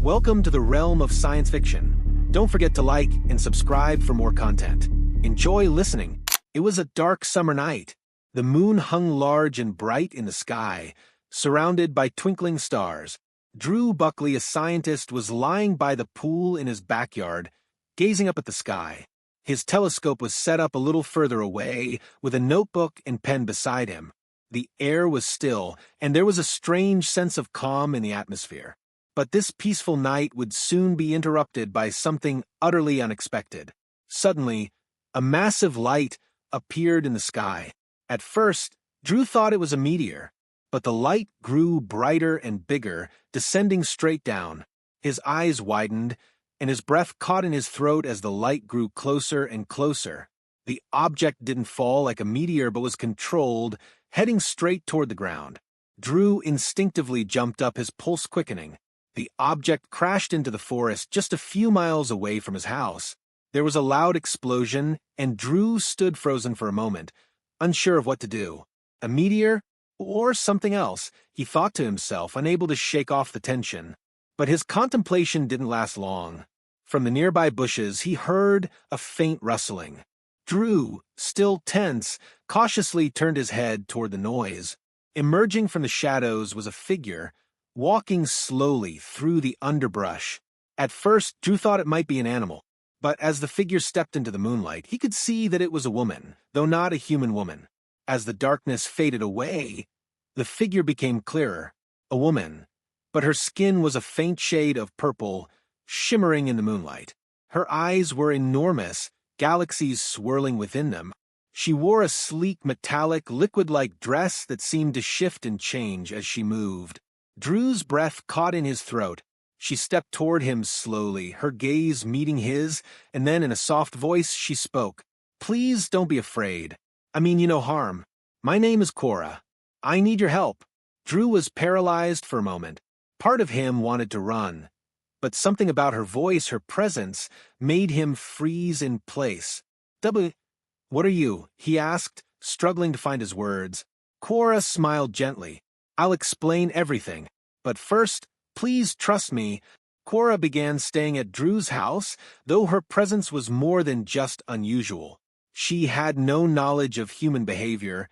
Welcome to the realm of science fiction. Don't forget to like and subscribe for more content. Enjoy listening. It was a dark summer night. The moon hung large and bright in the sky, surrounded by twinkling stars. Drew Buckley, a scientist, was lying by the pool in his backyard, gazing up at the sky. His telescope was set up a little further away, with a notebook and pen beside him. The air was still, and there was a strange sense of calm in the atmosphere. But this peaceful night would soon be interrupted by something utterly unexpected. Suddenly, a massive light appeared in the sky. At first, Drew thought it was a meteor, but the light grew brighter and bigger, descending straight down. His eyes widened, and his breath caught in his throat as the light grew closer and closer. The object didn't fall like a meteor but was controlled, heading straight toward the ground. Drew instinctively jumped up, his pulse quickening. The object crashed into the forest just a few miles away from his house. There was a loud explosion, and Drew stood frozen for a moment, unsure of what to do. A meteor? Or something else, he thought to himself, unable to shake off the tension. But his contemplation didn't last long. From the nearby bushes, he heard a faint rustling. Drew, still tense, cautiously turned his head toward the noise. Emerging from the shadows was a figure, walking slowly through the underbrush. At first, Drew thought it might be an animal, but as the figure stepped into the moonlight, he could see that it was a woman, though not a human woman. As the darkness faded away, the figure became clearer. A woman, but her skin was a faint shade of purple, shimmering in the moonlight. Her eyes were enormous, galaxies swirling within them. She wore a sleek, metallic, liquid-like dress that seemed to shift and change as she moved. Drew's breath caught in his throat. She stepped toward him slowly, her gaze meeting his, and then in a soft voice she spoke. "Please don't be afraid. I mean you no harm. My name is Kora. I need your help." Drew was paralyzed for a moment. Part of him wanted to run, but something about her voice, her presence, made him freeze in place. "What are you?" he asked, struggling to find his words. Kora smiled gently. "I'll explain everything. But first, please trust me." Kora began staying at Drew's house, though her presence was more than just unusual. She had no knowledge of human behavior,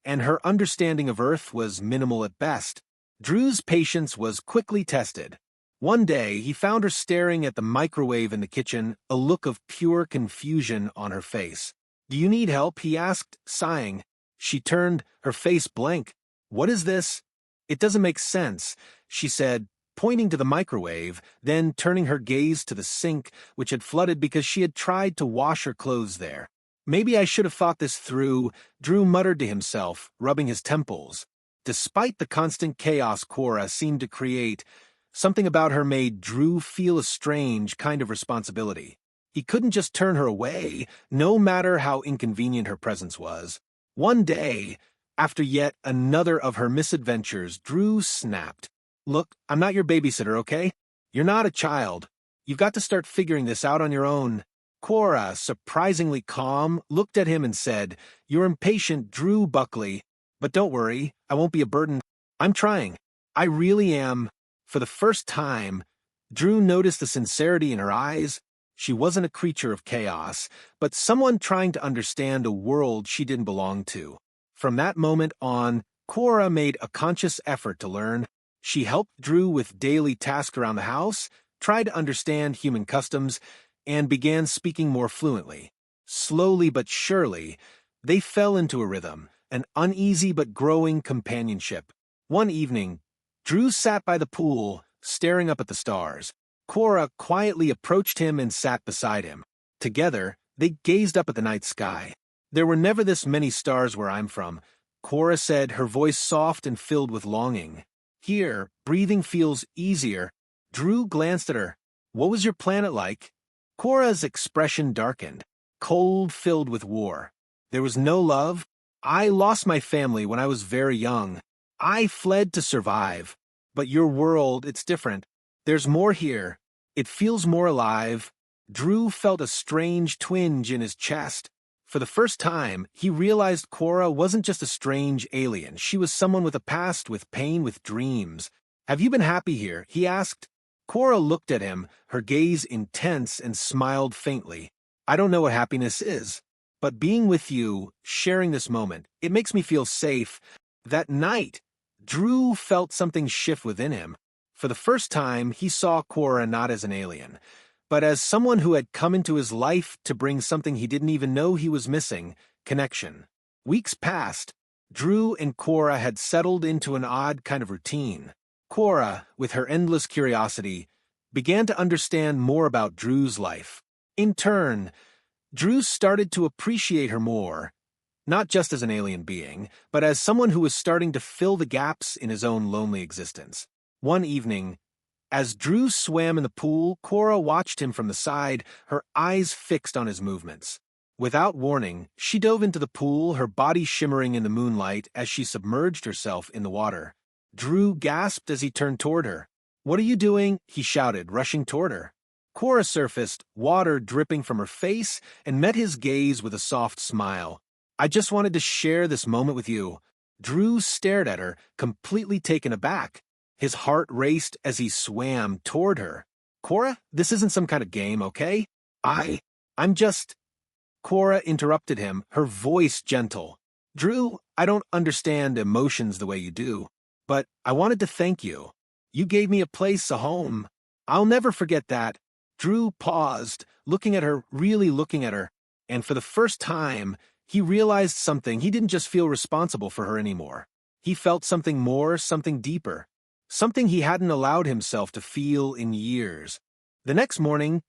and her understanding of Earth was minimal at best. Drew's patience was quickly tested. One day, he found her staring at the microwave in the kitchen, a look of pure confusion on her face. "Do you need help?" he asked, sighing. She turned, her face blank. "What is this?" "It doesn't make sense," she said, pointing to the microwave, then turning her gaze to the sink, which had flooded because she had tried to wash her clothes there. "Maybe I should have thought this through," Drew muttered to himself, rubbing his temples. Despite the constant chaos Kora seemed to create, something about her made Drew feel a strange kind of responsibility. He couldn't just turn her away, no matter how inconvenient her presence was. One day, after yet another of her misadventures, Drew snapped. "Look, I'm not your babysitter, okay? You're not a child. You've got to start figuring this out on your own." Kora, surprisingly calm, looked at him and said, "You're impatient, Drew Buckley. But don't worry, I won't be a burden. I'm trying. I really am." For the first time, Drew noticed the sincerity in her eyes. She wasn't a creature of chaos, but someone trying to understand a world she didn't belong to. From that moment on, Kora made a conscious effort to learn. She helped Drew with daily tasks around the house, tried to understand human customs, and began speaking more fluently. Slowly but surely, they fell into a rhythm, an uneasy but growing companionship. One evening, Drew sat by the pool, staring up at the stars. Kora quietly approached him and sat beside him. Together, they gazed up at the night sky. "There were never this many stars where I'm from," Kora said, her voice soft and filled with longing. "Here, breathing feels easier." Drew glanced at her. "What was your planet like?" Kora's expression darkened, cold, filled with war. "There was no love. I lost my family when I was very young. I fled to survive. But your world, it's different. There's more here. It feels more alive." Drew felt a strange twinge in his chest. For the first time, he realized Kora wasn't just a strange alien. She was someone with a past, with pain, with dreams. "Have you been happy here?" he asked. Kora looked at him, her gaze intense, and smiled faintly. I don't know what happiness is, but being with you, sharing this moment, it makes me feel safe. That night, Drew felt something shift within him. For the first time, he saw Kora not as an alien, but as someone who had come into his life to bring something he didn't even know he was missing: connection. Weeks passed. Drew and Kora had settled into an odd kind of routine. Kora, with her endless curiosity, began to understand more about Drew's life. In turn, Drew started to appreciate her more, not just as an alien being, but as someone who was starting to fill the gaps in his own lonely existence. One evening, as Drew swam in the pool, Kora watched him from the side, her eyes fixed on his movements. Without warning, she dove into the pool, her body shimmering in the moonlight as she submerged herself in the water. Drew gasped as he turned toward her. "What are you doing?" he shouted, rushing toward her. Kora surfaced, water dripping from her face, and met his gaze with a soft smile. "I just wanted to share this moment with you." Drew stared at her, completely taken aback. His heart raced as he swam toward her. "Kora, this isn't some kind of game, okay? I'm just—" Kora interrupted him, her voice gentle. "Drew, I don't understand emotions the way you do, but I wanted to thank you. You gave me a place, a home. I'll never forget that." Drew paused, looking at her, really looking at her, and for the first time, he realized something. He didn't just feel responsible for her anymore. He felt something more, something deeper, something he hadn't allowed himself to feel in years. The next morning,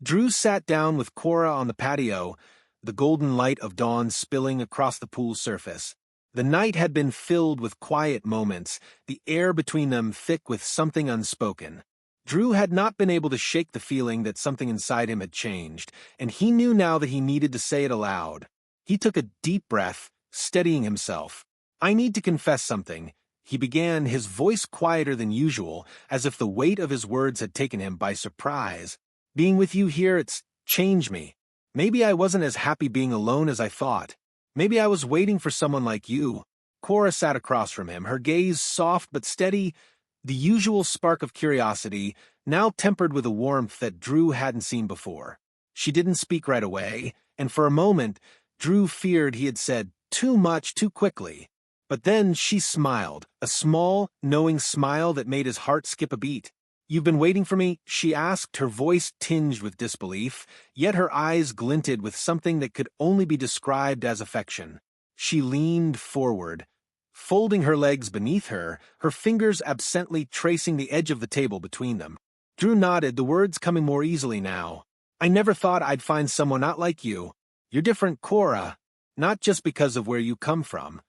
Drew sat down with Kora on the patio, the golden light of dawn spilling across the pool's surface. The night had been filled with quiet moments, the air between them thick with something unspoken. Drew had not been able to shake the feeling that something inside him had changed, and he knew now that he needed to say it aloud. He took a deep breath, steadying himself. "I need to confess something," he began, his voice quieter than usual, as if the weight of his words had taken him by surprise. "Being with you here, it's changed me. Maybe I wasn't as happy being alone as I thought. Maybe I was waiting for someone like you." Kora sat across from him, her gaze soft but steady, the usual spark of curiosity, now tempered with a warmth that Drew hadn't seen before. She didn't speak right away, and for a moment, Drew feared he had said too much too quickly. But then she smiled, a small, knowing smile that made his heart skip a beat. "You've been waiting for me?" she asked, her voice tinged with disbelief, yet her eyes glinted with something that could only be described as affection. She leaned forward, folding her legs beneath her, her fingers absently tracing the edge of the table between them. Drew nodded, the words coming more easily now. "I never thought I'd find someone not like you. You're different, Kora, not just because of where you come from,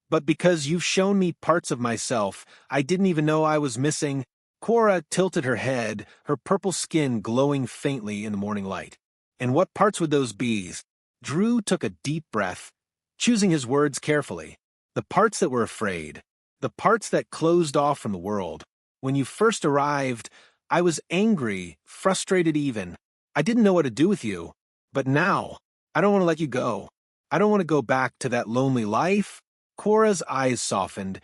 but because you've shown me parts of myself I didn't even know I was missing." Kora tilted her head, her purple skin glowing faintly in the morning light. "And what parts would those be?" Drew took a deep breath, choosing his words carefully. "The parts that were afraid, the parts that closed off from the world. When you first arrived, I was angry, frustrated even. I didn't know what to do with you. But now, I don't want to let you go. I don't want to go back to that lonely life." Kora's eyes softened,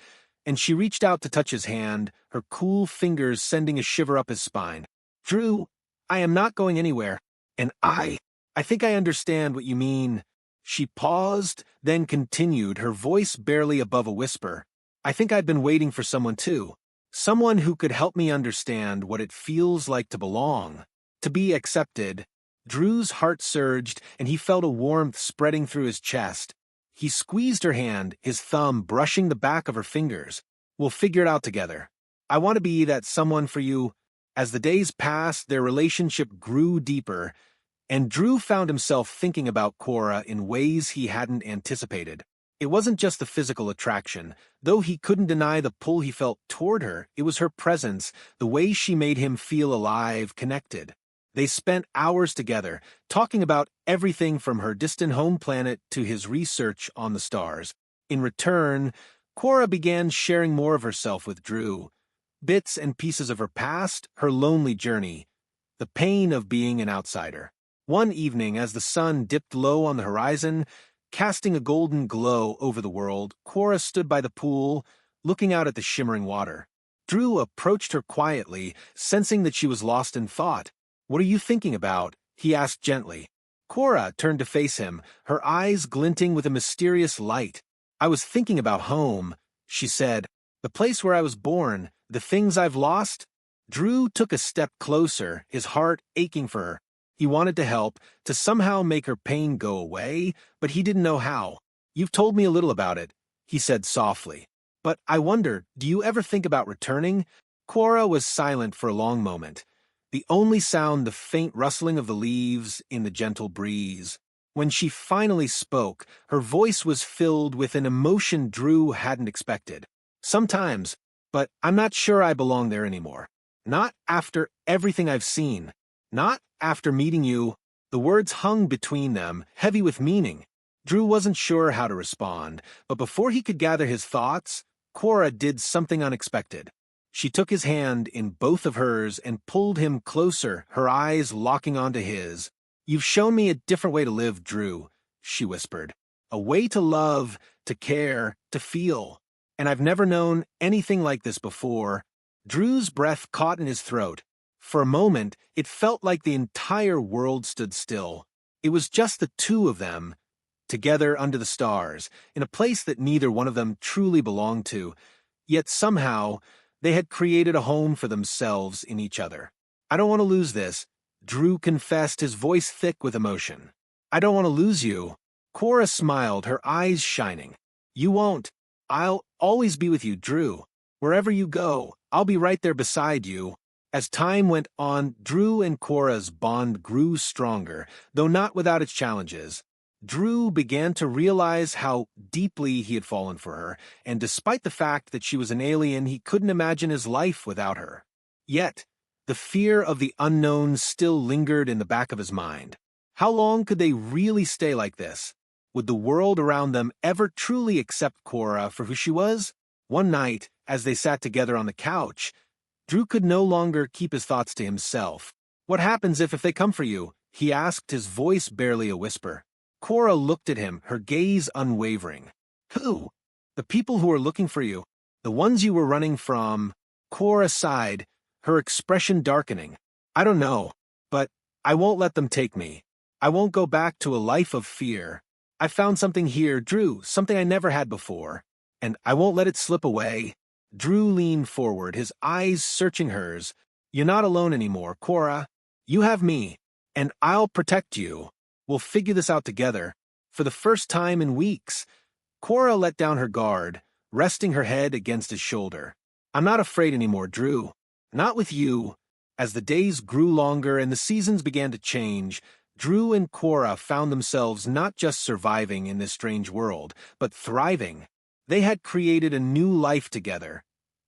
and she reached out to touch his hand, her cool fingers sending a shiver up his spine. "Drew, I am not going anywhere, and I think I understand what you mean." She paused, then continued, her voice barely above a whisper. "I think I've been waiting for someone too. Someone who could help me understand what it feels like to belong, to be accepted." Drew's heart surged, and he felt a warmth spreading through his chest. He squeezed her hand, his thumb brushing the back of her fingers. "We'll figure it out together. I want to be that someone for you." As the days passed, their relationship grew deeper, and Drew found himself thinking about Kora in ways he hadn't anticipated. It wasn't just the physical attraction. Though he couldn't deny the pull he felt toward her, it was her presence, the way she made him feel alive, connected. They spent hours together, talking about everything from her distant home planet to his research on the stars. In return, Kora began sharing more of herself with Drew. Bits and pieces of her past, her lonely journey, the pain of being an outsider. One evening, as the sun dipped low on the horizon, casting a golden glow over the world, Kora stood by the pool, looking out at the shimmering water. Drew approached her quietly, sensing that she was lost in thought. "What are you thinking about?" he asked gently. Kora turned to face him, her eyes glinting with a mysterious light. "I was thinking about home," she said. "The place where I was born, the things I've lost." Drew took a step closer, his heart aching for her. He wanted to help, to somehow make her pain go away, but he didn't know how. "You've told me a little about it," he said softly. "But I wonder, do you ever think about returning?" Kora was silent for a long moment, the only sound the faint rustling of the leaves in the gentle breeze. When she finally spoke, her voice was filled with an emotion Drew hadn't expected. "Sometimes, but I'm not sure I belong there anymore. Not after everything I've seen. Not after meeting you." The words hung between them, heavy with meaning. Drew wasn't sure how to respond, but before he could gather his thoughts, Kora did something unexpected. She took his hand in both of hers and pulled him closer, her eyes locking onto his. "You've shown me a different way to live, Drew," she whispered. "A way to love, to care, to feel. And I've never known anything like this before." Drew's breath caught in his throat. For a moment, it felt like the entire world stood still. It was just the two of them, together under the stars, in a place that neither one of them truly belonged to. Yet somehow, they had created a home for themselves in each other. "I don't want to lose this," Drew confessed, his voice thick with emotion. "I don't want to lose you." Kora smiled, her eyes shining. "You won't. I'll always be with you, Drew. Wherever you go, I'll be right there beside you." As time went on, Drew and Kora's bond grew stronger, though not without its challenges. Drew began to realize how deeply he had fallen for her, and despite the fact that she was an alien, he couldn't imagine his life without her. Yet, the fear of the unknown still lingered in the back of his mind. How long could they really stay like this? Would the world around them ever truly accept Kora for who she was? One night, as they sat together on the couch, Drew could no longer keep his thoughts to himself. "What happens if they come for you?" he asked, his voice barely a whisper. Kora looked at him, her gaze unwavering. "Who? The people who are looking for you? The ones you were running from?" Kora sighed, her expression darkening. "I don't know, but I won't let them take me. I won't go back to a life of fear. I found something here, Drew, something I never had before, and I won't let it slip away." Drew leaned forward, his eyes searching hers. "You're not alone anymore, Kora. You have me, and I'll protect you. We'll figure this out together." For the first time in weeks, Kora let down her guard, resting her head against his shoulder. "I'm not afraid anymore, Drew. Not with you." As the days grew longer and the seasons began to change, Drew and Kora found themselves not just surviving in this strange world, but thriving. They had created a new life together,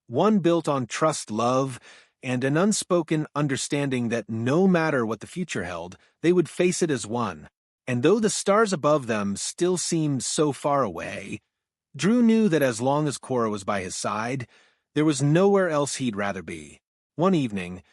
one built on trust, love, and an unspoken understanding that no matter what the future held, they would face it as one. And though the stars above them still seemed so far away, Drew knew that as long as Kora was by his side, there was nowhere else he'd rather be. One evening,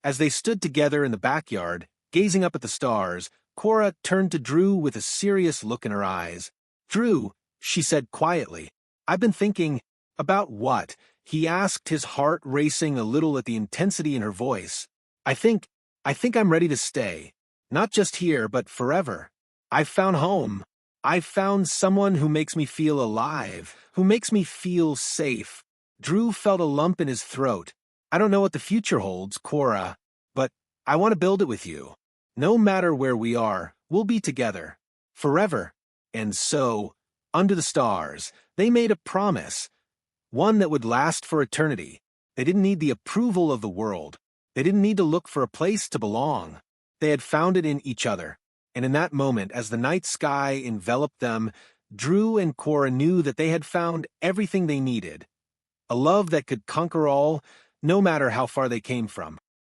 as they stood together in the backyard, gazing up at the stars, Kora turned to Drew with a serious look in her eyes. "Drew," she said quietly, "I've been thinking." "About what?" he asked, his heart racing a little at the intensity in her voice. I think I'm ready to stay. Not just here, but forever. I've found home. I've found someone who makes me feel alive, who makes me feel safe." Drew felt a lump in his throat. "I don't know what the future holds, Kora, but I want to build it with you. No matter where we are, we'll be together. Forever." And so, under the stars, they made a promise, one that would last for eternity. They didn't need the approval of the world. They didn't need to look for a place to belong. They had found it in each other. And in that moment, as the night sky enveloped them, Drew and Kora knew that they had found everything they needed. A love that could conquer all, no matter how far they came from.